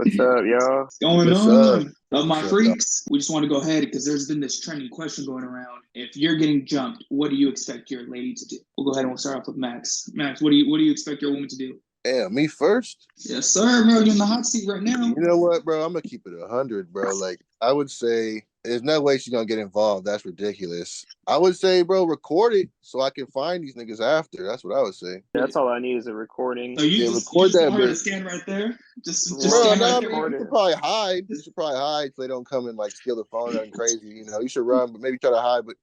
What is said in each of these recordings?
What's up, y'all? What's going What's on? up? My What's up, freaks, we just want to go ahead because there's been this trending question going around. If you're getting jumped, what do you expect your lady to do? We'll go ahead and we'll start off with Max. Max, what do you expect your woman to do? Damn, me first? Yes, sir, bro. You're in the hot seat right now. You know what, bro? I'm gonna keep it 100, bro. Like, I would say there's no way she's gonna get involved. That's ridiculous. I would say, bro, record it so I can find these niggas after. That's what I would say. That's all I need is a recording. So you Yeah, just, record you just that want her to bitch. stand right there? Just Bro, stand No, right I there. mean, you should probably hide. You should probably hide so they don't come and like steal the phone and crazy. You know, you should run, but maybe try to hide. But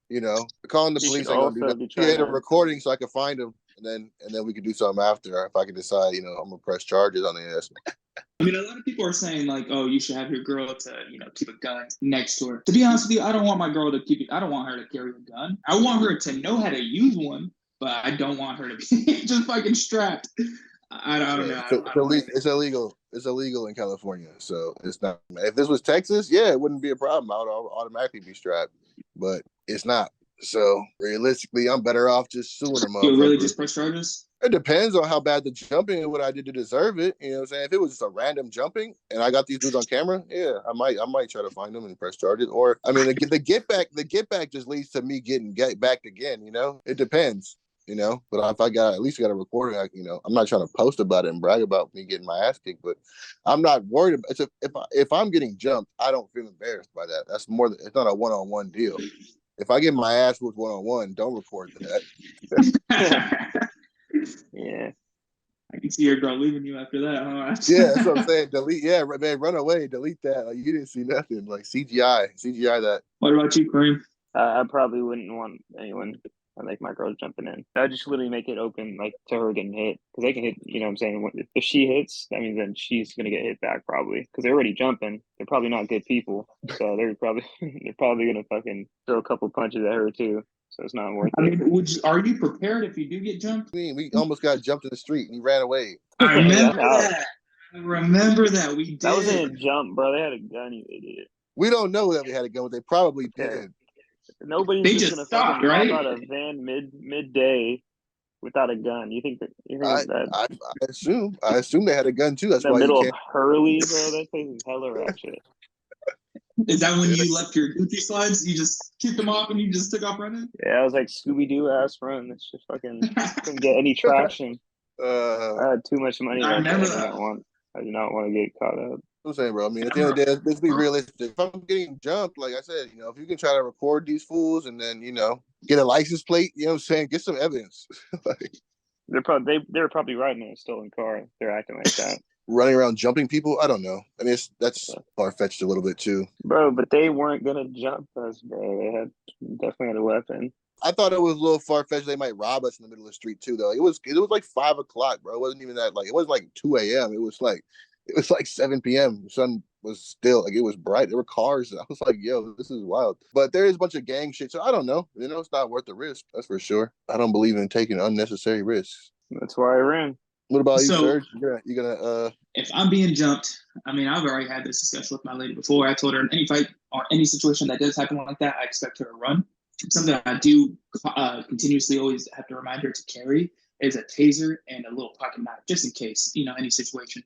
calling the You police should ain't gonna do also nothing. be Create trying a to. recording so I can find them, and then we can do something after. If I can decide, I'm gonna press charges on the ass. I mean, a lot of people are saying like, "Oh, you should have your girl to, keep a gun next to her." To be honest with you, I don't want my girl to keep it. I don't want her to carry a gun. I want her to know how to use one, but I don't want her to be just fucking strapped. I don't know. It's illegal. It's illegal in California, so it's not. If this was Texas, yeah, it wouldn't be a problem. I would automatically be strapped, but it's not. So realistically, I'm better off just suing them. You really just press charges? It depends on how bad the jumping and what I did to deserve it. You know what I'm saying? If it was just a random jumping and I got these dudes on camera, yeah, I might try to find them and press charges. Or I mean, the get back just leads to me getting back again. It depends. But if I at least got a recording, I'm not trying to post about it and brag about me getting my ass kicked, but I'm not worried about it. If I'm getting jumped, I don't feel embarrassed by that. That's it's not a one-on-one deal. If I get my ass whooped one-on-one, don't record that. Yeah. I can see your girl leaving you after that, huh? Yeah, that's what I'm saying. Delete, yeah, man, run away, delete that. Like, you didn't see nothing. Like CGI that. What about you, Kareem? I probably wouldn't want anyone like my girl jumping in. I'd just literally make it open, like to her getting hit, because they can hit. You know what I'm saying? If she hits, that means then she's gonna get hit back probably, because they're already jumping. They're probably not good people, so they're probably gonna fucking throw a couple punches at her too. So it's not worth it. I mean, are you prepared if you do get jumped? We almost got jumped in the street and he ran away. I remember that. We did. That wasn't a jump, bro. They had a gun, you idiot. We don't know that we had a gun, but they probably did. Nobody's just gonna fucking hop out of a van midday without a gun. You think that? I assume they had a gun too. That's the why middle you can't. of Hurley, bro. That place is hella ratchet. Is that when you left your Gucci slides? You just kicked them off and you just took off running? Yeah, I was like Scooby-Doo ass run. It's just fucking couldn't get any traction. I had too much money. I remember that. I did not want to get caught up. I'm saying, bro. I mean, at the end of the day, let's be realistic. If I'm getting jumped, like I said, if you can try to record these fools and then, get a license plate, you know what I'm saying? Get some evidence. They're probably riding in a stolen car. They're acting like that. Running around jumping people? I don't know. I mean, that's far-fetched a little bit too. Bro, but they weren't gonna jump us, bro. They definitely had a weapon. I thought it was a little far-fetched. They might rob us in the middle of the street too, though. It was like 5 o'clock, bro. It wasn't even that, like, it wasn't like 2 a.m. It was like 7 p.m. The sun was still, like, it was bright. There were cars. I was like, yo, this is wild. But there is a bunch of gang shit, so I don't know. It's not worth the risk. That's for sure. I don't believe in taking unnecessary risks. That's why I ran. What about you, sir? You gonna if I'm being jumped, I mean, I've already had this discussion with my lady before. I told her in any fight or any situation that does happen like that, I expect her to run. Something I do continuously always have to remind her to carry is a taser and a little pocket knife, just in case, any situation.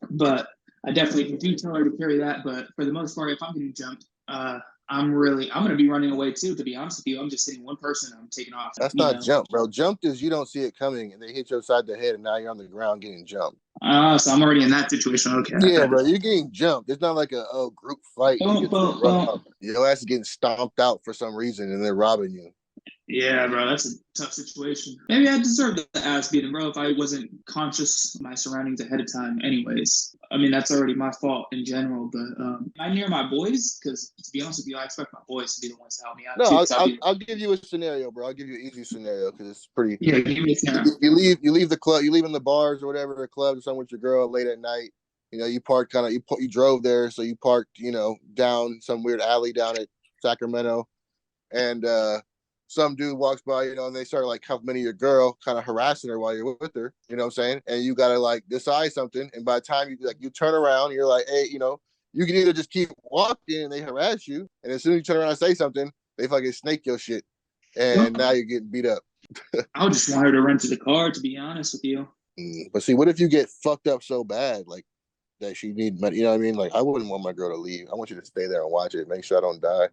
But I definitely do tell her to carry that. But for the most part, if I'm getting jumped, I'm going to be running away too, to be honest with you. I'm just hitting one person and I'm taking off. That's not jump, bro. Jumped is you don't see it coming and they hit you upside the head and now you're on the ground getting jumped. So I'm already in that situation. Okay. Yeah, bro. You're getting jumped. It's not like a group fight. Your ass is getting stomped out for some reason and they're robbing you. Yeah, bro, that's a tough situation. Maybe I deserve the ass beating, bro, if I wasn't conscious of my surroundings ahead of time anyways. I mean, that's already my fault in general, but am I near my boys? Because to be honest with you, I expect my boys to be the ones to help me out. No, I'll give you a scenario, bro. I'll give you an easy scenario because it's pretty. Yeah, give me a scenario. You leave the club, you leave in the bars or whatever, the club or something with your girl late at night. You parked you drove there, so you parked, down some weird alley down at Sacramento, and some dude walks by, and they start like complimenting your girl, kind of harassing her while you're with her, you know what I'm saying? And you gotta like decide something. And by the time you turn around, you're like, hey, you can either just keep walking and they harass you, and as soon as you turn around and say something, they fucking snake your shit, and now you're getting beat up. I would just want her to run to the car, to be honest with you. But see, what if you get fucked up so bad, like that she need money. You know what I mean? Like, I wouldn't want my girl to leave. I want you to stay there and watch it. Make sure I don't die.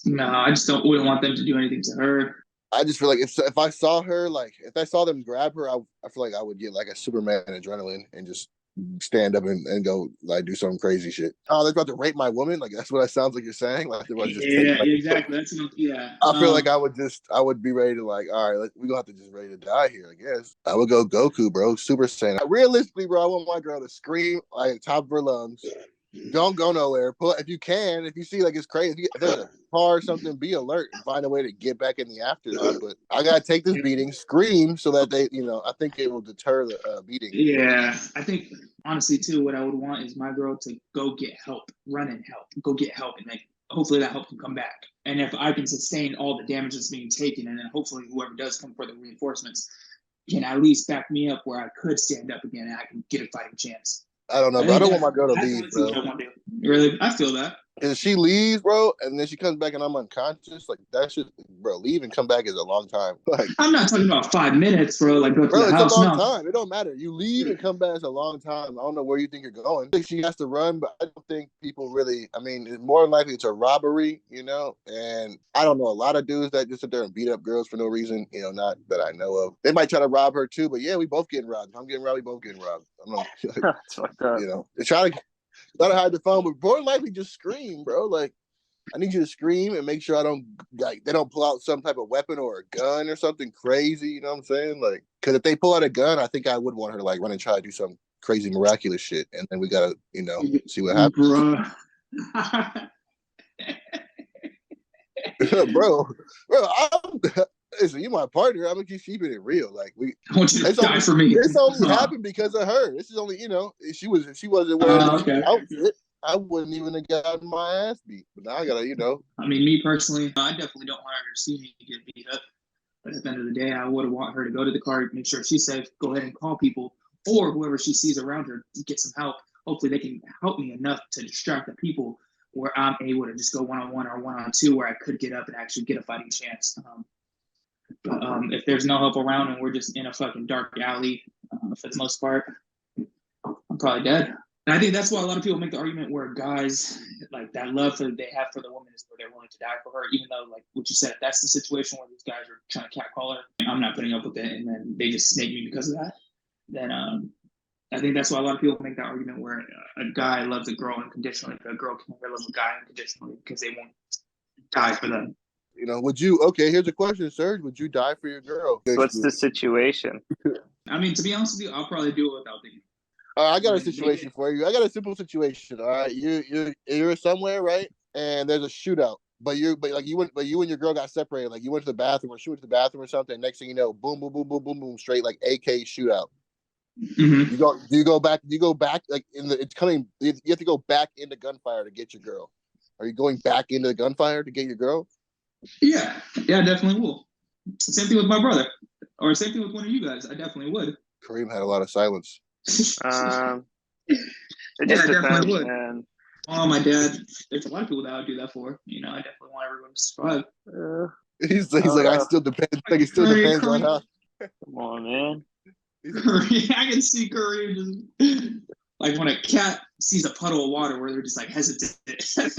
No, I just wouldn't want them to do anything to her. I just feel like if I saw her, like if I saw them grab her, I feel like I would get like a Superman adrenaline and just stand up and go like do some crazy shit. Oh, they're about to rape my woman. Like that's what it sounds like you're saying. Like they're about to just take, like, exactly. That's yeah. I feel like I would be ready to like, all right, we're gonna have to just ready to die here, I guess. I would go Goku, bro, Super Saiyan. Realistically, bro, I want my girl to scream like top of her lungs. Don't go nowhere. If you can, if you see like it's crazy, if there's a car or something, be alert and find a way to get back in the afterlife. But I gotta take this beating, scream so that they, I think it will deter the beating. Yeah, I think honestly too, what I would want is my girl to go get help, run and help, go get help, and like hopefully that help can come back. And if I can sustain all the damage that's being taken, and then hopefully whoever does come for the reinforcements can at least back me up where I could stand up again and I can get a fighting chance. I don't know, but I don't want my girl to leave, bro. Really, I feel that. If she leaves, bro, and then she comes back and I'm unconscious, like that shit, bro, leave and come back is a long time. Like, I'm not talking about 5 minutes, bro. Like, go to the house. It's a long time. It don't matter. You leave and come back is a long time. I don't know where you think you're going. I think she has to run, but I don't think people really. I mean, it's more likely it's a robbery, And I don't know a lot of dudes that just sit there and beat up girls for no reason. Not that I know of. They might try to rob her too, but yeah, we both getting robbed. If I'm getting robbed, we both getting robbed. I'm not. That's fucked up. They try to. Gotta hide the phone, but more likely just scream, bro. Like, I need you to scream and make sure they don't pull out some type of weapon or a gun or something crazy. You know what I'm saying? Like, because if they pull out a gun, I think I would want her to like run and try to do some crazy miraculous shit, and then we gotta, see what happens. bro, listen, you my partner. I'm gonna keep keeping it real. Like I want you to die for me. This only happened because of her. This is only, if she wasn't wearing the outfit, I wouldn't even have gotten my ass beat. But now I gotta, I mean, me personally, I definitely don't want her to see me get beat up. But at the end of the day, I would want her to go to the car, make sure she's safe, go ahead and call people, or whoever she sees around her to get some help. Hopefully they can help me enough to distract the people where I'm able to just go one-on-one or one-on-two where I could get up and actually get a fighting chance. But if there's no help around and we're just in a fucking dark alley for the most part, I'm probably dead. And I think that's why a lot of people make the argument where guys, like that love they have for the woman is where they're willing to die for her, even though, like what you said, if that's the situation where these guys are trying to catcall her, I'm not putting up with it, and then they just snake me because of that, then I think that's why a lot of people make that argument where a guy loves a girl unconditionally, but a girl can never love a guy unconditionally because they won't die for them. Here's a question, Serge. Would you die for your girl? What's the situation? I mean, to be honest with you, I'll probably do it without thinking. I got a situation for you. I got a simple situation. All right, you're somewhere, right? And there's a shootout, but you and your girl got separated. Like you went to the bathroom, or she went to the bathroom or something. Next thing you know, boom, boom, boom, boom, boom, boom, straight like AK shootout. Mm-hmm. You go back like it's coming. You have to go back into gunfire to get your girl. Are you going back into the gunfire to get your girl? Yeah, I definitely will. Same thing with my brother, or same thing with one of you guys. I definitely would. Kareem had a lot of silence. It just depends, man. Oh, my dad. There's a lot of people that I would do that for. I definitely want everyone to survive. He's like, I still depend. Like it still depends on how. Come on, man. I can see Kareem just like when a cat sees a puddle of water where they're just like hesitant. Just like,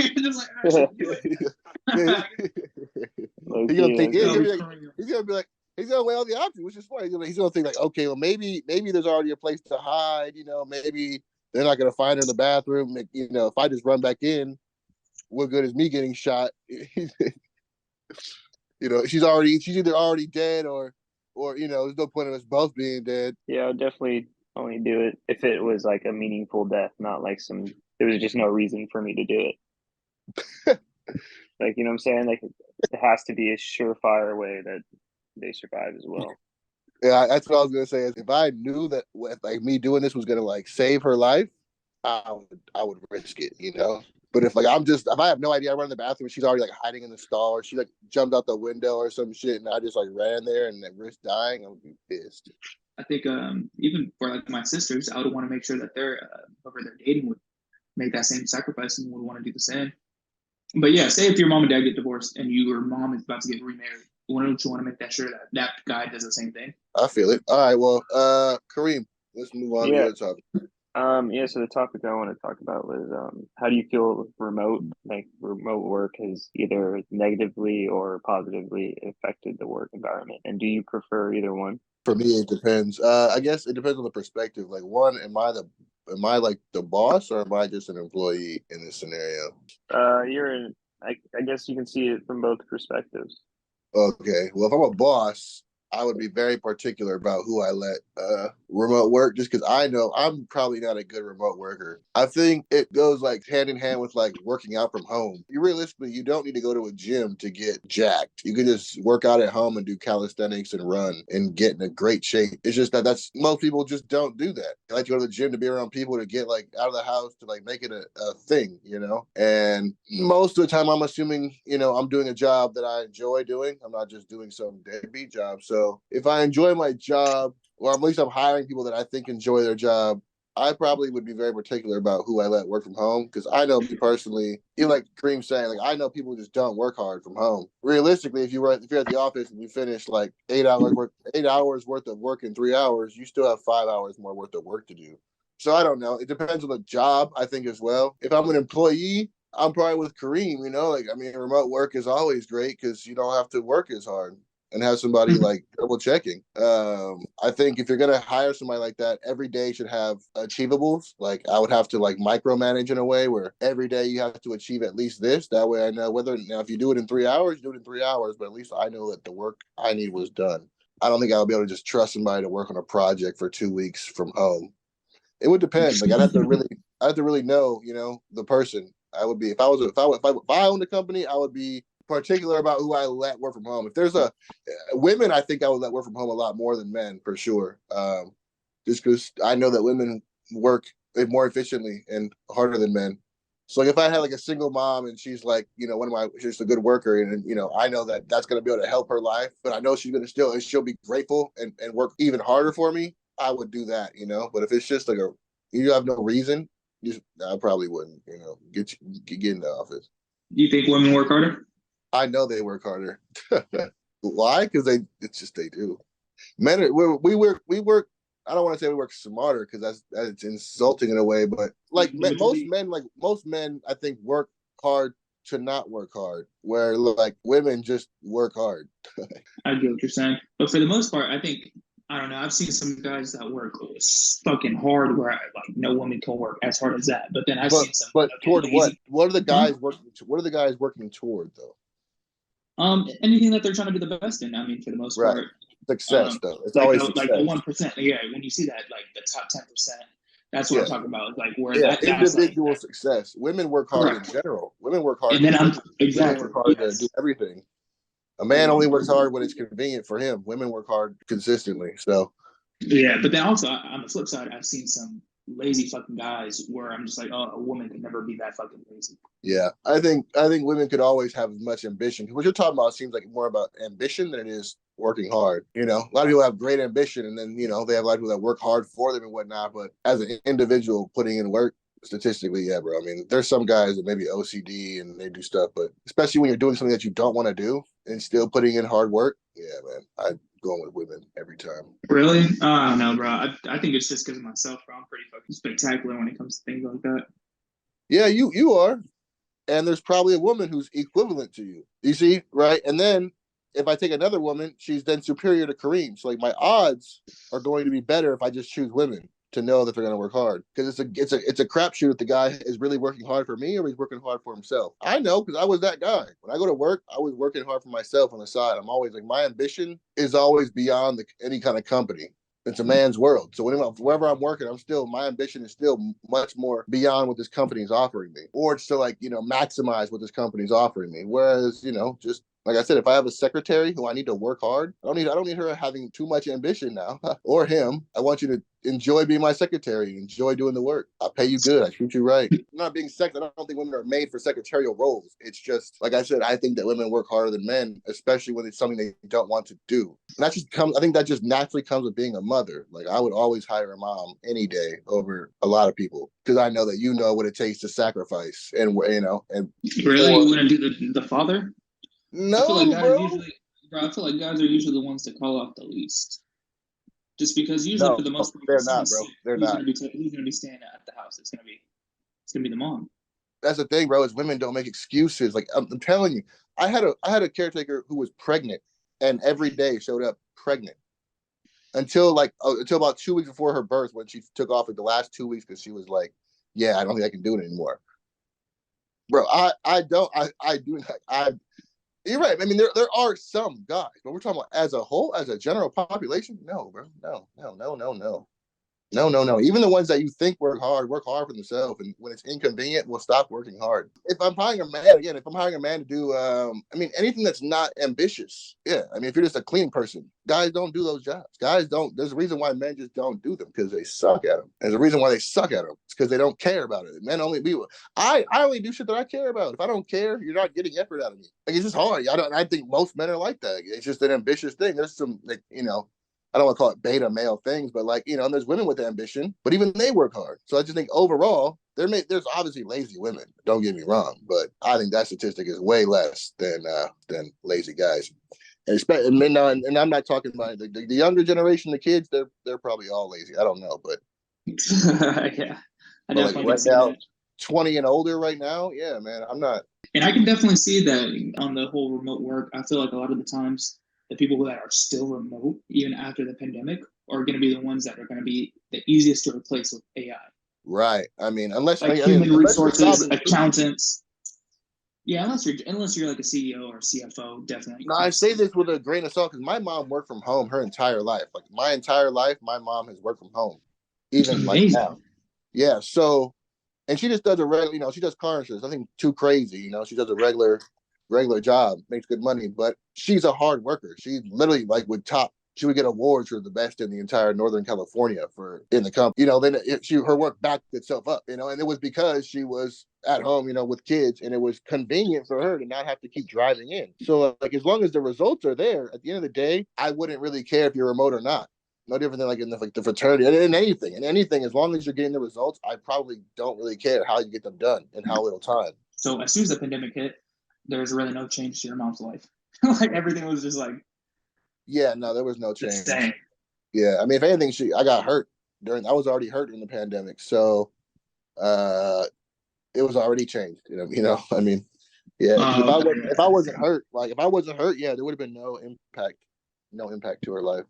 he's gonna weigh all the options, which is funny. He's gonna think like, okay, well maybe there's already a place to hide. Maybe they're not gonna find her in the bathroom. If I just run back in, what good is me getting shot? She's either already dead or there's no point in us both being dead. Yeah, I'll definitely only do it if it was like a meaningful death, not like there was just no reason for me to do it. Like, you know what I'm saying? Like it has to be a surefire way that they survive as well. Yeah, that's what I was gonna say. Is if I knew that like me doing this was gonna like save her life, I would risk it, But if I have no idea, I run in the bathroom, she's already like hiding in the stall, or she like jumped out the window or some shit, and I just like ran there and risked dying, I would be pissed. I think even for like my sisters, I would want to make sure that whoever they're dating would make that same sacrifice and would want to do the same. But yeah, say if your mom and dad get divorced and your mom is about to get remarried, wouldn't you want to make that sure that guy does the same thing? I feel it. All right, well, Kareem, let's move on to the other topic. Yeah, so the topic I want to talk about was how do you feel remote work has either negatively or positively affected the work environment, and do you prefer either one? For me, it depends. I guess it depends on the perspective. Like, one, am I like the boss, or am I just an employee in this scenario? You're in. I guess you can see it from both perspectives. Okay. Well, if I'm a boss, I would be very particular about who I let remote work, just because I know I'm probably not a good remote worker. I think it goes like hand in hand with like working out from home. You don't need to go to a gym to get jacked. You can just work out at home and do calisthenics and run and get in a great shape. It's just that that's most people just don't do that. They like to go to the gym to be around people, to get like out of the house, to like make it a thing, you know? And most of the time I'm assuming, I'm doing a job that I enjoy doing. I'm not just doing some deadbeat job. So if I enjoy my job, or at least I'm hiring people that I think enjoy their job, I probably would be very particular about who I let work from home, because I know me personally, even like Kareem saying, like I know people just don't work hard from home. Realistically, if you're at the office and you finish like 8 hours worth of work in 3 hours, you still have 5 hours more worth of work to do. So I don't know. It depends on the job, I think, as well. If I'm an employee, I'm probably with Kareem. Like I mean, remote work is always great because you don't have to work as hard and have somebody like double checking. I think if you're gonna hire somebody like that, every day should have achievables. Like I would have to like micromanage in a way where every day you have to achieve at least this. That way I know whether now if you do it in 3 hours, do it in 3 hours, but at least I know that the work I need was done. I don't think I'll be able to just trust somebody to work on a project for 2 weeks from home. It would depend. Like I have to really know, the person. I would be if I owned a company, I would be particular about who I let work from home. If there's women, I think I would let work from home a lot more than men for sure. Just because I know that women work more efficiently and harder than men. So like if I had like a single mom and she's like, she's a good worker, and I know that that's going to be able to help her life, but I know she'll be grateful and work even harder for me. I would do that. But if it's just like you have no reason, I probably wouldn't, get in the office. Do you think women work harder? I know they work harder. Why? Because it's just they do. Men, we work. I don't want to say we work smarter because that's insulting in a way, but like most men, I think work hard to not work hard. Where like women just work hard. I get what you're saying, but for the most part, I don't know. I've seen some guys that work fucking hard, where like no woman can work as hard as that. But then I've seen some. But toward lazy. What? What are the guys working? What are the guys working toward though? Anything that they're trying to be the best in. I mean, for the most part, success though. It's like always like the 1%. Yeah, when you see that, like the top 10%, that's what I'm talking about. Like where individual success. Women work hard in general. Women work hard. And then women work hard to do everything. A man only works hard when it's convenient for him. Women work hard consistently. So yeah, but then also on the flip side, I've seen some lazy fucking guys where I'm just like, oh, a woman could never be that fucking lazy. Yeah, I think women could always have as much ambition. What you're talking about seems like more about ambition than it is working hard. A lot of people have great ambition, and then they have a lot of people that work hard for them and whatnot. But as an individual putting in work, statistically, yeah, bro. I mean, there's some guys that maybe OCD and they do stuff, but especially when you're doing something that you don't want to do and still putting in hard work, yeah, man, I'm going with women every time. Really? I don't know, bro. I think it's just because of myself, bro. I'm pretty fucking spectacular when it comes to things like that. Yeah, you are. And there's probably a woman who's equivalent to you. You see, right? And then if I take another woman, she's then superior to Kareem. So like my odds are going to be better if I just choose women to know that they're going to work hard, because it's a crapshoot if the guy is really working hard for me or he's working hard for himself. I know because I was that guy. When I go to work, I was working hard for myself on the side. I'm always like, my ambition is always beyond any kind of company. It's a man's world. So wherever I'm working, my ambition is still much more beyond what this company is offering me, or it's to maximize what this company is offering me. Whereas, just like I said, if I have a secretary who I need to work hard, I don't need her having too much ambition now or him. I want you to enjoy being my secretary, enjoy doing the work. I'll pay you good. I treat you right. I'm not being sexist. I don't think women are made for secretarial roles. It's just, like I said, I think that women work harder than men, especially when it's something they don't want to do. And I think that just naturally comes with being a mother. Like I would always hire a mom any day over a lot of people, because I know that you know what it takes to sacrifice and and really you wouldn't do the father? No, I feel like guys are usually the ones that call off the least. Just because usually for the most part, they're not, bro. They're not. Who's gonna be staying at the house? It's gonna be the mom. That's the thing, bro. Is women don't make excuses. Like I'm telling you, I had a caretaker who was pregnant, and every day showed up pregnant until about 2 weeks before her birth, when she took off like the last 2 weeks because she was like, "Yeah, I don't think I can do it anymore." Bro, I don't I do not I. You're right. I mean, there are some guys, but we're talking about as a whole, as a general population. No, bro. No. No. Even the ones that you think work hard for themselves, and when it's inconvenient, will stop working hard. If I'm hiring a man to do, anything that's not ambitious, yeah. I mean, if you're just a cleaning person, guys don't do those jobs. Guys don't. There's a reason why men just don't do them, because they suck at them. There's a reason why they suck at them. It's because they don't care about it. Men only be. I only do shit that I care about. If I don't care, you're not getting effort out of me. Like, it's just hard. I think most men are like that. It's just an ambitious thing. There's some, like, I don't want to call it beta male things, but there's women with ambition, but even they work hard. So I just think overall, there's obviously lazy women. Don't get me wrong, but I think that statistic is way less than lazy guys. And I'm not talking about the younger generation, the kids. They're probably all lazy. I don't know, but yeah, I definitely right see now, that. 20 and older right now, yeah, man, I'm not. And I can definitely see that on the whole remote work. I feel like a lot of the times, the people that are still remote, even after the pandemic, are going to be the ones that are going to be the easiest to replace with AI. Right. I mean, unless human resources, accountants. Yeah, unless you're like a CEO or CFO, definitely. No, I say this with a grain of salt because my mom worked from home her entire life. Like my entire life, my mom has worked from home, even like now. Yeah. So, and she just does a regular, she does car insurance. Nothing too crazy, she does a regular job, makes good money, but she's a hard worker. She literally she would get awards for the best in the entire Northern California in the company. Then her work backed itself up, and it was because she was at home, with kids, and it was convenient for her to not have to keep driving in. So as long as the results are there, at the end of the day, I wouldn't really care if you're remote or not. No different than in the fraternity and in anything, as long as you're getting the results, I probably don't really care how you get them done and how little time. So as soon as the pandemic hit, there was really no change to your mom's life. Like everything was just like. Yeah, no, there was no change. Yeah, I mean, if anything, I got hurt I was already hurt in the pandemic, so it was already changed. I mean, yeah. If I wasn't hurt, yeah, there would have been no impact to her life.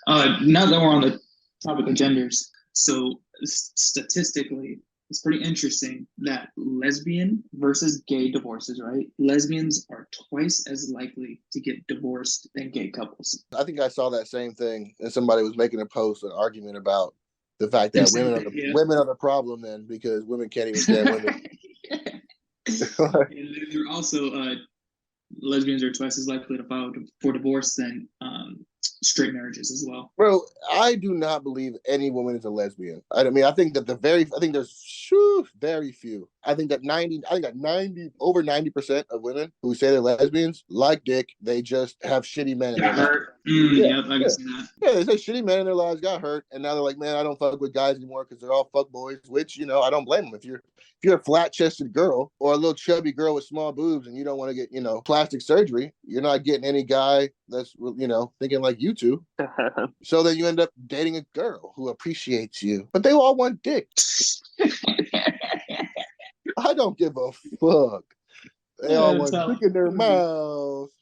Now that we're on the topic of genders, so statistically, it's pretty interesting that lesbian versus gay divorces, right? Lesbians are twice as likely to get divorced than gay couples. I think I saw that same thing, and somebody was making an argument about the fact that women are the problem then, because women can't even stand women. And they're also lesbians are twice as likely to file for divorce than straight marriages as well. Bro, I do not believe any woman is a lesbian. I think that there's very few. I think that over 90% of women who say they're lesbians like dick. They just have shitty men in their lives. Yep, I can see that. Yeah, they say shitty men in their lives got hurt, and now they're like, man, I don't fuck with guys anymore because they're all fuck boys. Which I don't blame them. If you're a flat-chested girl or a little chubby girl with small boobs and you don't want to get plastic surgery, you're not getting any guy that's thinking like you two. So then you end up dating a girl who appreciates you, but they all want dick. I don't give a fuck. They all want dick in their mouths.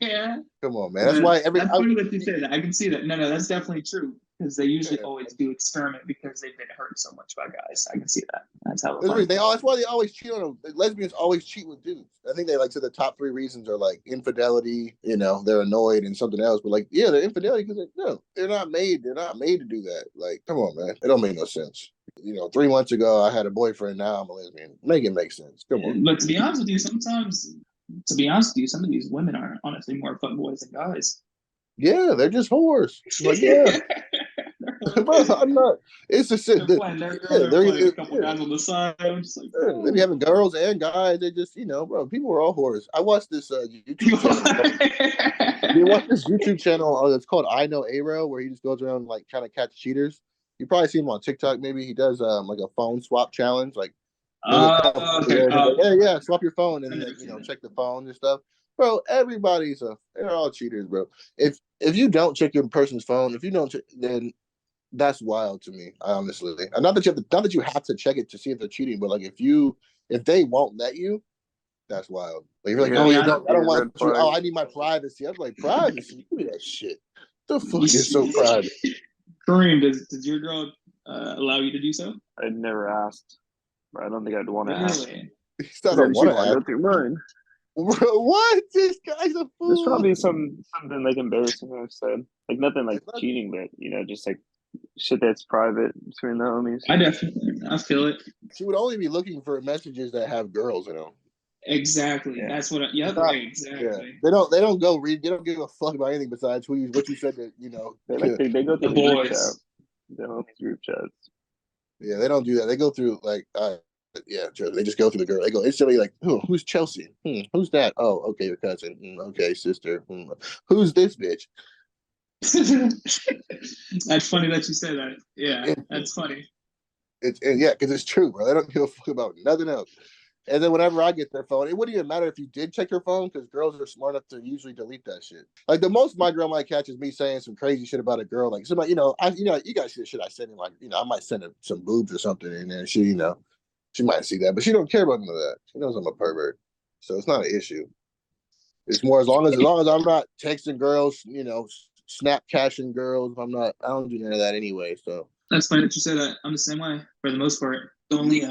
Yeah. Come on, man. That's why that's funny that you say that. I can see that. No, that's definitely true. Because they usually always do experiment because they've been hurt so much by guys. I can see that. That's how that's why they always cheat on them. Lesbians always cheat with dudes. I think they so the top 3 reasons are infidelity, they're annoyed, and something else. But they're infidelity because they're not made to do that. Come on, man. It don't make no sense. 3 months ago I had a boyfriend, now I'm a lesbian. Make it make sense. Come on. But to be honest with you, some of these women are honestly more fuckboys than guys. Yeah, they're just whores. Yeah. Bro, I'm not. It's just they're playing a couple guys on the side. I'm just they be having girls and guys. They just, bro, people are all whores. I watched this YouTube channel. You watch this YouTube channel? It's called I Know Aro, where he just goes around trying to catch cheaters. You probably see him on TikTok. Maybe he does a phone swap challenge. Okay. Yeah, swap your phone and check the phone and stuff. bro. They're all cheaters, bro. If you don't check your person's phone, if you don't, then that's wild to me. Honestly, and not that you have to check it to see if they're cheating, but like if they won't let you, that's wild. Like you're like, Yeah, oh, yeah, I don't red want you. flag. Oh, I need my privacy. I'm like, privacy? Give me that shit. The fuck is so private? Kareem, does your girl allow you to do so? I'd never asked. But I don't think I'd want to ask. Really? I don't Then she want to want to go ask. through mine. Bro, what? This guy's a There's fool. probably something like embarrassing I've said. Like nothing like It's not- cheating, but just like shit that's private between the homies. I feel it. She would only be looking for messages that have girls in them. Exactly. Yeah. That's what. Yep. Not- Exactly. Yeah, they don't go read. They don't give a fuck about anything besides what you said that They go through The the group boys. chat, the homies group chats. Yeah, they don't do that. They go through like, yeah, they just go through the girl. They go instantly like, who's Chelsea? Who's that? Oh, okay, your cousin. Okay, sister. Who's this bitch? That's funny that you say that. Yeah, that's funny. Yeah, because it's true, bro. They don't give a fuck about nothing else. And then whenever I get their phone, it wouldn't even matter if you did check your phone because girls are smart enough to usually delete that shit. Like the most my girl might catch is me saying some crazy shit about a girl. Like somebody, you guys see the shit I send him. Like, I might send her some boobs or something, and then she might see that, but she don't care about none of that. She knows I'm a pervert, so it's not an issue. It's more as long as I'm not texting girls, snap cashing girls. I don't do none of that anyway. So That's funny that you said that. I'm the same way for the most part. The only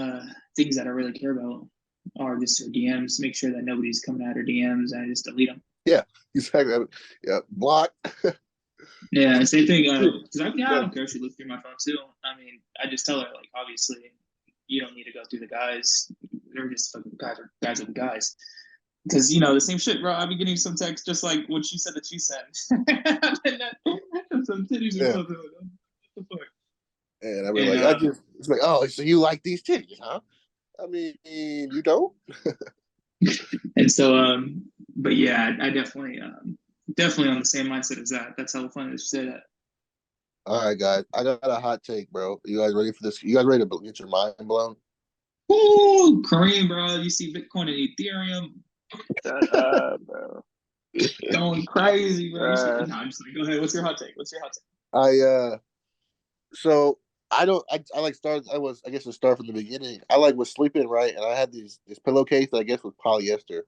things that I really care about are just her DMs. Make sure that nobody's coming at her DMs, and I just delete them. yeah, exactly. Yeah, block. Yeah, same thing. Because I don't care if she looks through my phone too. I mean, I just tell her like, obviously, you don't need to go through the guys. They're just fucking guys are the guys. Because the same shit, bro. I'll be getting some text just like what she said that she sent. Some titties or something. What the fuck? And I mean, like, it's like, oh, so you like these titties, huh? I mean, you don't. And so, but yeah, I definitely on the same mindset as that. That's how funny that you say that. All right, guys, I got a hot take, bro. You guys ready for this? You guys ready to get your mind blown? Ooh, Kareem, bro. You see Bitcoin and Ethereum Shut up, bro. going crazy, bro. No, I'm just like, go ahead. What's your hot take? So I don't. I like start. I guess to start from the beginning. I like was sleeping right, and I had this pillowcase that I guess was polyester.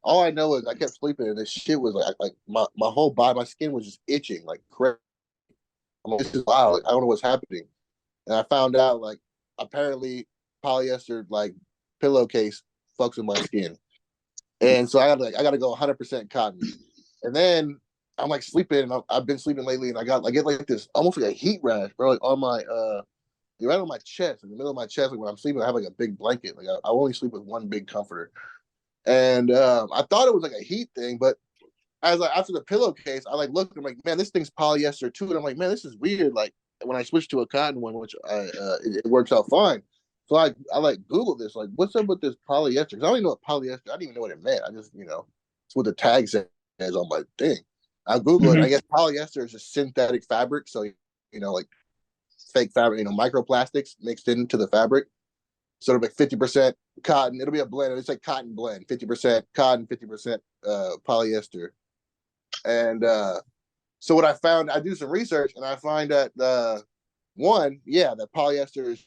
All I know is I kept sleeping, and this shit was like my whole body, my skin was just itching like crazy. I'm like, this is wild. Like, I don't know what's happening, and I found out like apparently polyester like pillowcase fucks with my skin, and so I gotta go 100% cotton, and then I'm like sleeping, and I've been sleeping lately, and I get like this almost like a heat rash, bro, like on my right on my chest, in the middle of my chest. Like when I'm sleeping, I have like a big blanket. Like I only sleep with one big comforter, and I thought it was like a heat thing, but after the pillowcase, I like looked. I'm like, man, this thing's polyester too, and I'm like, man, this is weird. Like when I switched to a cotton one, which it works out fine. So I like Googled this, like, what's up with this polyester? Because I don't even know what polyester. I didn't even know what it meant. I just it's what the tag says on my thing. I Googled it. I guess polyester is a synthetic fabric, so like fake fabric, microplastics mixed into the fabric. So it'll be 50% cotton. It'll be a blend. It's like cotton blend, 50% cotton, 50% polyester. And so what I found, I do some research, and I find that that polyester is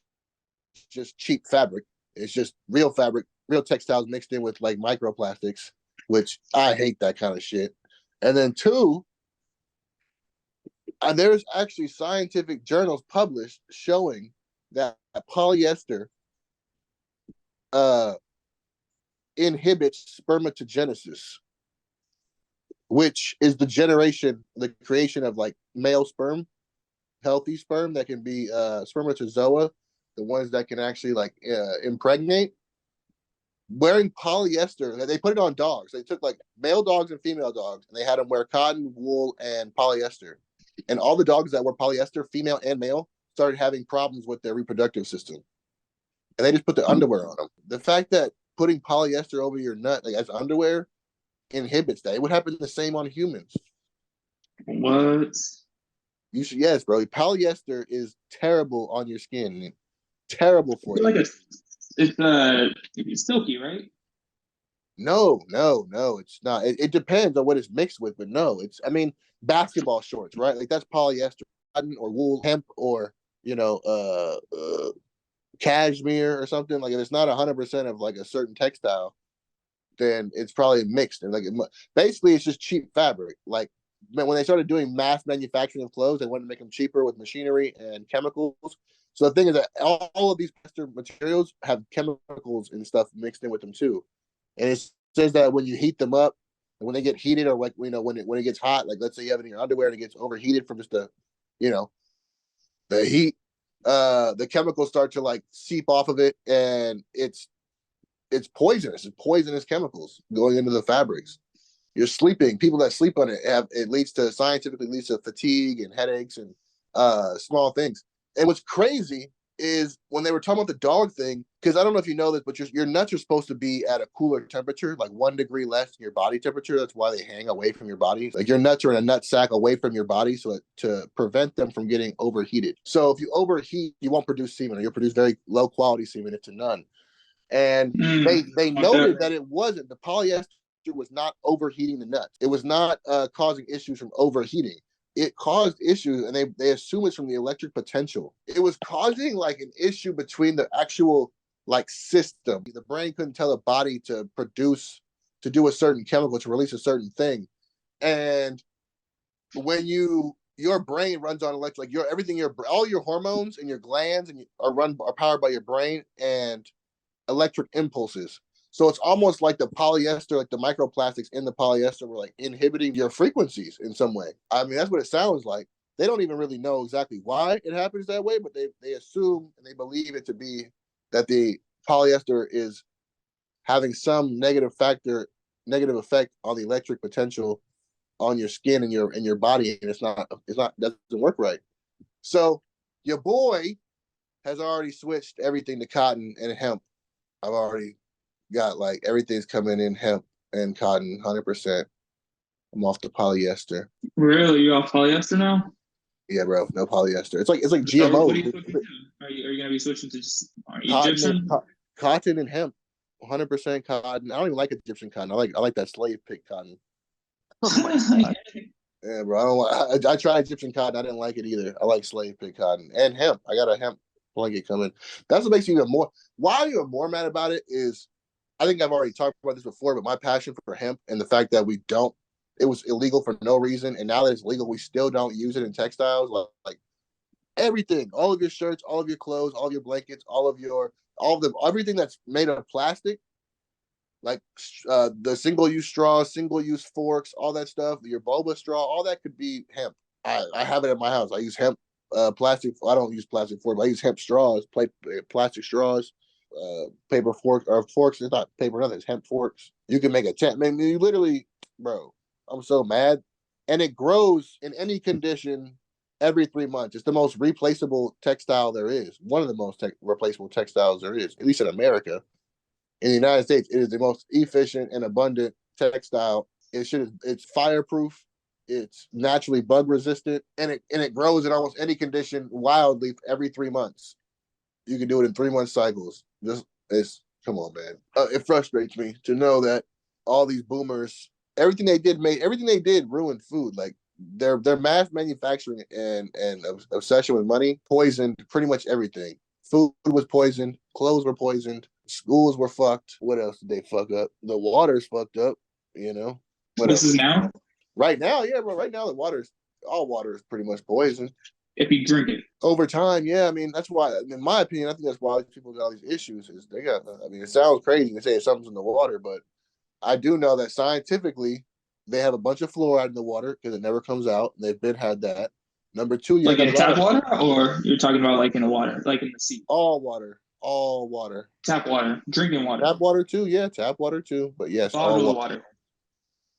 just cheap fabric. It's just real fabric, real textiles mixed in with like microplastics, which I hate that kind of shit. And then two, there's actually scientific journals published showing that polyester inhibits spermatogenesis, which is the creation of like male sperm, healthy sperm that can be spermatozoa, the ones that can actually like impregnate. Wearing polyester, they put it on dogs. They took like male dogs and female dogs, and they had them wear cotton, wool, and polyester. And all the dogs that were polyester, female and male, started having problems with their reproductive system. And they just put the underwear on them. The fact that putting polyester over your nut like as underwear inhibits that. It would happen the same on humans. What? Yes, bro. Polyester is terrible on your skin. Terrible for you. It's silky, right? No, it's not. It depends on what it's mixed with, but no, it's. I mean, basketball shorts, right? Like that's polyester, cotton, or wool, hemp, or you know, cashmere or something. Like if it's not 100% of like a certain textile, then it's probably mixed. And like basically, it's just cheap fabric. Like when they started doing mass manufacturing of clothes, they wanted to make them cheaper with machinery and chemicals. So the thing is that all of these materials have chemicals and stuff mixed in with them too. And it says that when you heat them up, and when they get heated, or like when it gets hot, like let's say you have it in your underwear and it gets overheated from just you know the heat, the chemicals start to like seep off of it, and it's poisonous. It's poisonous chemicals going into the fabrics. You're sleeping. People that sleep on it scientifically leads to fatigue and headaches and small things. And what's crazy is when they were talking about the dog thing, because I don't know if you know this, but your nuts are supposed to be at a cooler temperature, like 1 degree less than your body temperature. That's why they hang away from your body. Like your nuts are in a nut sack away from your body, so to prevent them from getting overheated. So if you overheat, you won't produce semen, or you'll produce very low quality semen, if to none. And they noted that it wasn't, the polyester was not overheating the nuts. It was not causing issues from overheating. It caused issues, and they assume it's from the electric potential. It was causing like an issue between the actual like system. The brain couldn't tell the body to do a certain chemical, to release a certain thing. And when your brain runs on electric, like all your hormones and your glands are powered by your brain and electric impulses. So it's almost like the polyester, like the microplastics in the polyester were like inhibiting your frequencies in some way. I mean, that's what it sounds like. They don't even really know exactly why it happens that way, but they assume and they believe it to be that the polyester is having some negative effect on the electric potential on your skin and your body, and it's not doesn't work right. So your boy has already switched everything to cotton and hemp. I've already got like everything's coming in hemp and cotton 100%. I'm off the polyester. Really? You off polyester now? Yeah, bro. No polyester. It's like So GMO. what are you switching to? Are you gonna be switching to just Egyptian? Cotton and hemp. 100% cotton. I don't even like Egyptian cotton. I like that slave pick cotton. Yeah, bro. I tried Egyptian cotton. I didn't like it either. I like slave pick cotton and hemp. I got a hemp blanket coming. That's what makes me even more. Why I'm even more mad about it is, I think I've already talked about this before, but my passion for hemp and the fact that it was illegal for no reason, and now that it's legal, we still don't use it in textiles. Like everything, all of your shirts, all of your clothes, all of your blankets, everything that's made of plastic, like the single-use straws, single-use forks, all that stuff, your boba straw, all that could be hemp. I have it at my house. I use hemp plastic. I don't use plastic forks. I use hemp straws, plastic straws, paper forks, or forks. It's not paper, nothing. It's hemp forks. You can make a tent. Man, you literally, bro. I'm so mad. And it grows in any condition every 3 months. It's the most replaceable textile there is. One of the most replaceable textiles there is, at least in America. In the United States, it is the most efficient and abundant textile. It's fireproof. It's naturally bug resistant, and it grows in almost any condition wildly every 3 months. You can do it in 3 month cycles. Come on, man. It frustrates me to know that all these boomers, everything they did ruined food. Like their mass manufacturing and obsession with money poisoned pretty much everything. Food was poisoned, clothes were poisoned, schools were fucked. What else did they fuck up? The water's fucked up, you know. This is now? Right now, yeah, bro. Right now, all water is pretty much poisoned. If you drink it. Over time, yeah. I mean, that's why, in my opinion, I think that's why people got all these issues. I mean, it sounds crazy to say something's in the water, but I do know that scientifically, they have a bunch of fluoride in the water because it never comes out. They've had that. Number two, like in tap water, or you're talking about like in the water, like in the sea? All water. Tap water, drinking water. Tap water too, yeah. Tap water too, but yes, bottled water.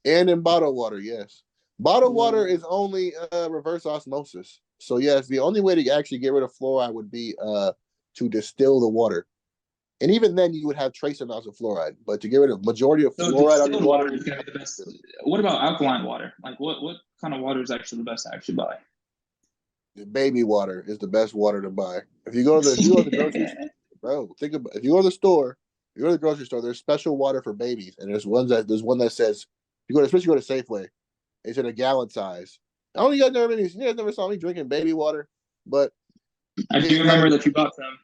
And in bottled water, yes. Bottled water is only reverse osmosis. So yes, the only way to actually get rid of fluoride would be to distill the water. And even then, you would have trace amounts of fluoride. But to get rid of majority of fluoride on your water is going to be the best. What about alkaline water? Like what kind of water is actually the best to actually buy? The baby water is the best water to buy. If you go to the grocery store, bro, if you go to the store You go to the grocery store. There's special water for babies, and there's one that says you go to, especially go to Safeway. It's in a gallon size. I don't know you guys never saw me drinking baby water, but I do remember that you bought some.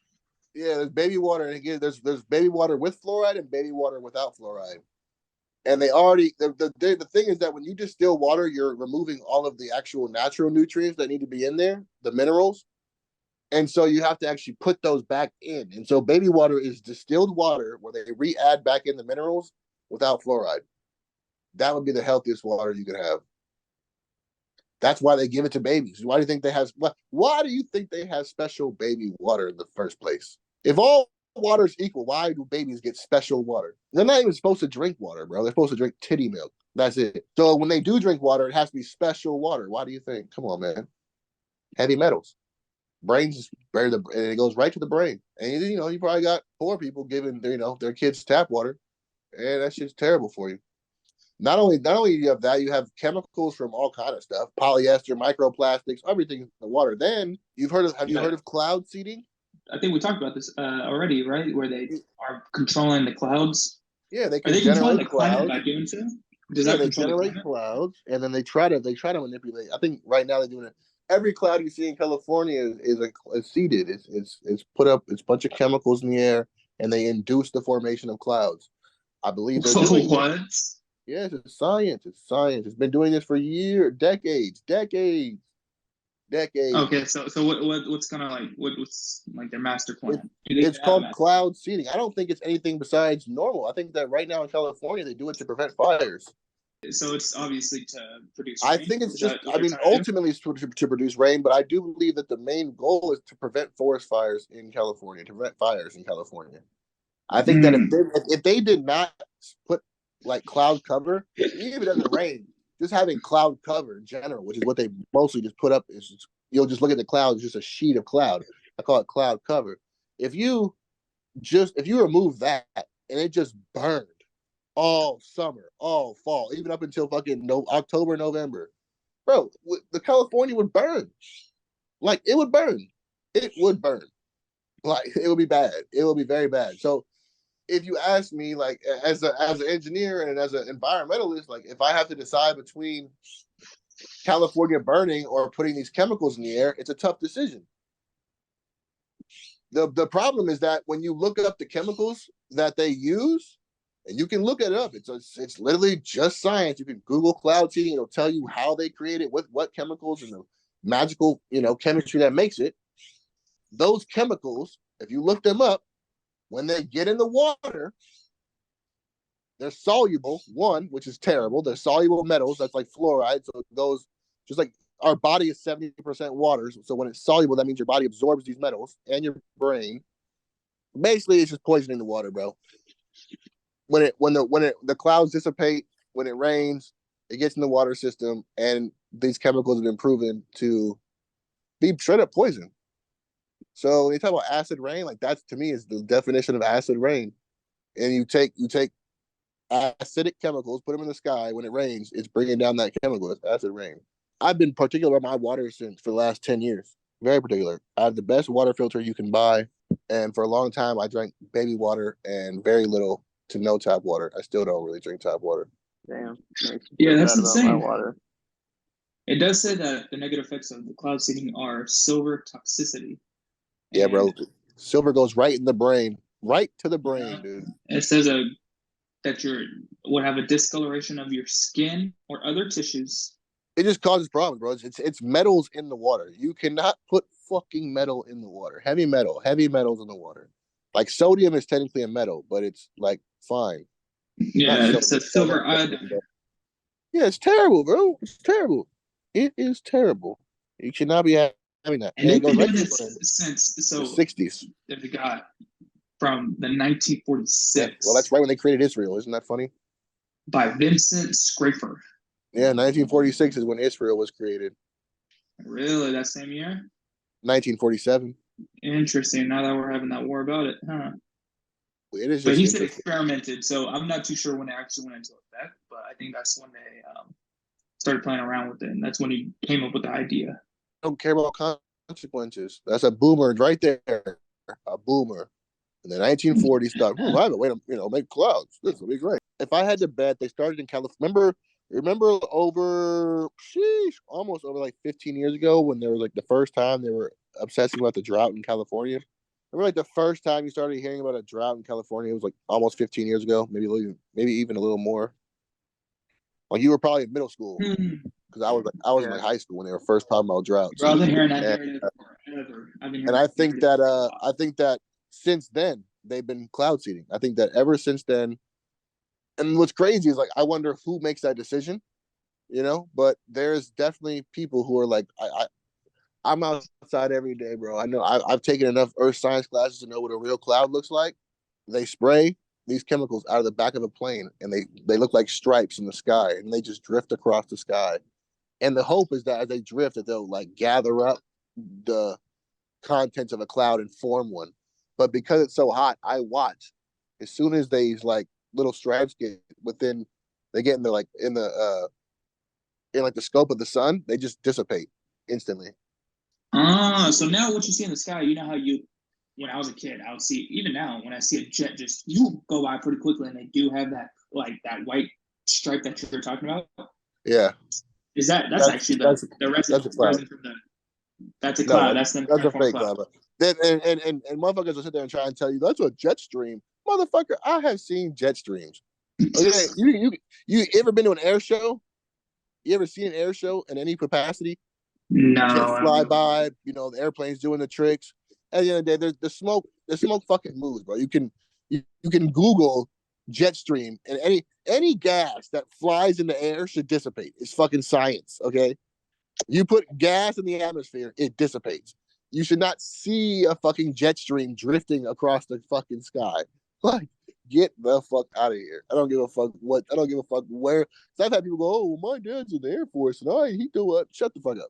yeah, there's baby water, and again, there's baby water with fluoride and baby water without fluoride. And they already the thing is that when you distill water, you're removing all of the actual natural nutrients that need to be in there, the minerals, and so you have to actually put those back in. And so baby water is distilled water where they re-add back in the minerals without fluoride. That would be the healthiest water you could have. That's why they give it to babies. Why do you think they have? Why do you think they have special baby water in the first place? If all water is equal, why do babies get special water? They're not even supposed to drink water, bro. They're supposed to drink titty milk. That's it. So when they do drink water, it has to be special water. Why do you think? Come on, man. Heavy metals. Brains and it goes right to the brain. And you probably got poor people giving their kids tap water, and that shit's terrible for you. Not only do you have that, you have chemicals from all kind of stuff, polyester, microplastics, everything in the water. Then you heard of cloud seeding? I think we talked about this already, right? Where they are controlling the clouds. Yeah, they can controlling the climate by doing so. Does that they generate clouds, and then they try to manipulate. I think right now they're doing it. Every cloud you see in California is seeded. It's put up. It's a bunch of chemicals in the air, and they induce the formation of clouds. I believe they're doing what? Yes, it's science. It's science. It's been doing this for years, decades. Okay, so what's kind of what's like their master plan? It's called cloud seeding. I don't think it's anything besides normal. I think that right now in California they do it to prevent fires. So it's obviously to produce rain? I think it's just. I mean, ultimately it's to produce rain, but I do believe that the main goal is to prevent forest fires in California. To prevent fires in California. I think that if they did not put like cloud cover, even if it doesn't rain, just having cloud cover in general, which is what they mostly just put up, you'll just look at the clouds, just a sheet of cloud. I call it cloud cover. If you remove that and it just burned all summer, all fall, even up until fucking October, November, bro, the California would burn. Like it would burn. It would burn. Like it would be bad. It would be very bad. So if you ask me, like as an engineer and as an environmentalist, like if I have to decide between California burning or putting these chemicals in the air, it's a tough decision. The problem is that when you look up the chemicals that they use, and you can look it up, it's literally just science. You can Google cloud seeding; it'll tell you how they create it, with what chemicals, and the magical chemistry that makes it. Those chemicals, if you look them up, when they get in the water, they're soluble, which is terrible. They're soluble metals. That's like fluoride. So it goes just like our body is 70% water. So when it's soluble, that means your body absorbs these metals and your brain. Basically, it's just poisoning the water, bro. When the clouds dissipate, when it rains, it gets in the water system, and these chemicals have been proven to be straight up poison. So when you talk about acid rain, like that to me is the definition of acid rain. And you take acidic chemicals, put them in the sky. When it rains, it's bringing down that chemical. It's acid rain. I've been particular about my water for the last 10 years. Very particular. I have the best water filter you can buy. And for a long time, I drank baby water and very little to no tap water. I still don't really drink tap water. Damn. Yeah, that's insane. Water. It does say that the negative effects of the cloud seeding are silver toxicity. Yeah, bro. Silver goes right in the brain. Right to the brain, dude. It says that you would have a discoloration of your skin or other tissues. It just causes problems, bro. It's metals in the water. You cannot put fucking metal in the water. Heavy metals in the water. Like sodium is technically a metal, but it's like fine. Yeah, it's a silver iodine. Yeah, it's terrible, bro. It's terrible. It is terrible. You should not be having that. And they've been doing this since the 60s. They got from the 1946. Yeah, well, that's right when they created Israel. Isn't that funny? By Vincent Scraper. Yeah, 1946 is when Israel was created. Really? That same year? 1947. Interesting. Now that we're having that war about it, huh? It is. But he said experimented, so I'm not too sure when it actually went into effect. But I think that's when they started playing around with it, and that's when he came up with the idea. I don't care about consequences. That's a boomer right there. A boomer. In the 1940s, thought, I have a way to make clouds. This will be great. If I had to bet, they started in California. Remember almost over like 15 years ago when there was like the first time they were obsessing about the drought in California? Remember like the first time you started hearing about a drought in California? It was like almost 15 years ago, maybe even a little more. Like you were probably in middle school because I was in like high school when they were first talking about droughts. Bro, I've been hearing that narrative forever. And I think that since then they've been cloud seeding. I think that ever since then, and what's crazy is like I wonder who makes that decision, But there's definitely people who are like, I'm outside every day, bro. I know I've taken enough earth science classes to know what a real cloud looks like. They spray these chemicals out of the back of a plane, and they look like stripes in the sky, and they just drift across the sky. And the hope is that as they drift, that they'll like gather up the contents of a cloud and form one. But because it's so hot, I watch as soon as these like little stripes get they get in the like in the scope of the sun, they just dissipate instantly. So now what you see in the sky, you know how when I was a kid, I would see, even now, when I see a jet just go by pretty quickly, and they do have that white stripe that you're talking about. Yeah. That's actually the resin from that's a cloud. That's a fake cloud. And motherfuckers will sit there and try and tell you that's a jet stream. Motherfucker, I have seen jet streams. Okay, you ever been to an air show? You ever seen an air show in any capacity? No. Jets fly by, the airplanes doing the tricks. At the end of the day, there's the smoke fucking moves, bro. You can Google jet stream, and any gas that flies in the air should dissipate. It's fucking science, okay? You put gas in the atmosphere, it dissipates. You should not see a fucking jet stream drifting across the fucking sky. Like, get the fuck out of here. I don't give a fuck where. So I've had people go, oh, my dad's in the Air Force, and he do what? Shut the fuck up.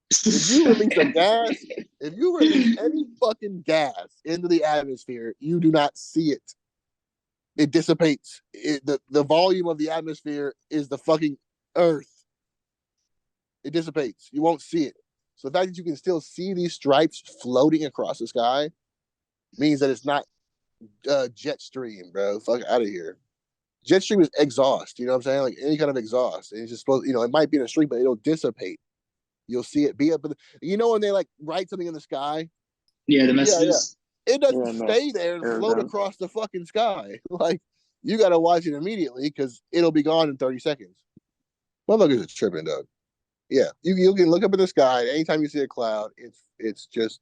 If you release any fucking gas into the atmosphere, you do not see it. It dissipates. The volume of the atmosphere is the fucking earth. It dissipates. You won't see it. So the fact that you can still see these stripes floating across the sky means that it's not jet stream, bro. Fuck out of here. Jet stream is exhaust. You know what I'm saying? Like any kind of exhaust. And it's just supposed, it might be in a stream, but it'll dissipate. You'll see it be up. When they like write something in the sky. Yeah, the messages. Yeah. It doesn't stay there and float across the fucking sky. Like you got to watch it immediately because it'll be gone in 30 seconds. Motherfuckers are tripping, dog. Yeah, you can look up in the sky. Anytime you see a cloud, it's just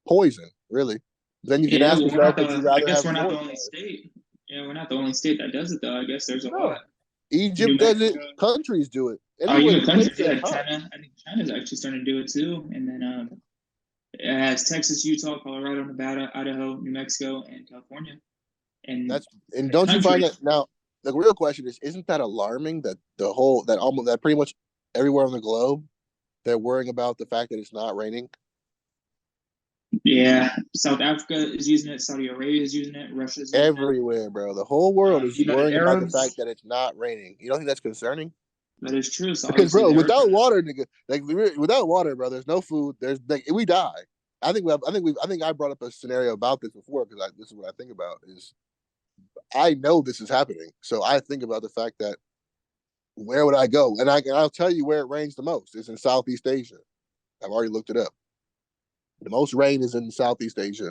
poison, really. Then you can ask yourself if you rather. I guess we're not the only state. Yeah, we're not the only state that does it, though. I guess there's a lot. Egypt does it. Countries do it. Even countries. Yeah, China. I think China's actually starting to do it too. And then it has Texas, Utah, Colorado, Nevada, Idaho, New Mexico, and California. And don't you find that now? The real question is, isn't that alarming that that pretty much everywhere on the globe they're worrying about the fact that it's not raining? Yeah, South Africa is using it. Saudi Arabia is using it. Russia's using everywhere, bro. The whole world is worrying about the fact that it's not raining. You don't think that's concerning? That is true. So because, bro, without water, nigga, without water, bro, there's no food. There's we die. I think I brought up a scenario about this before because this is what I think about is I know this is happening, so I think about the fact that where would I go? And I'll tell you where it rains the most. It's in Southeast Asia. I've already looked it up. The most rain is in Southeast Asia.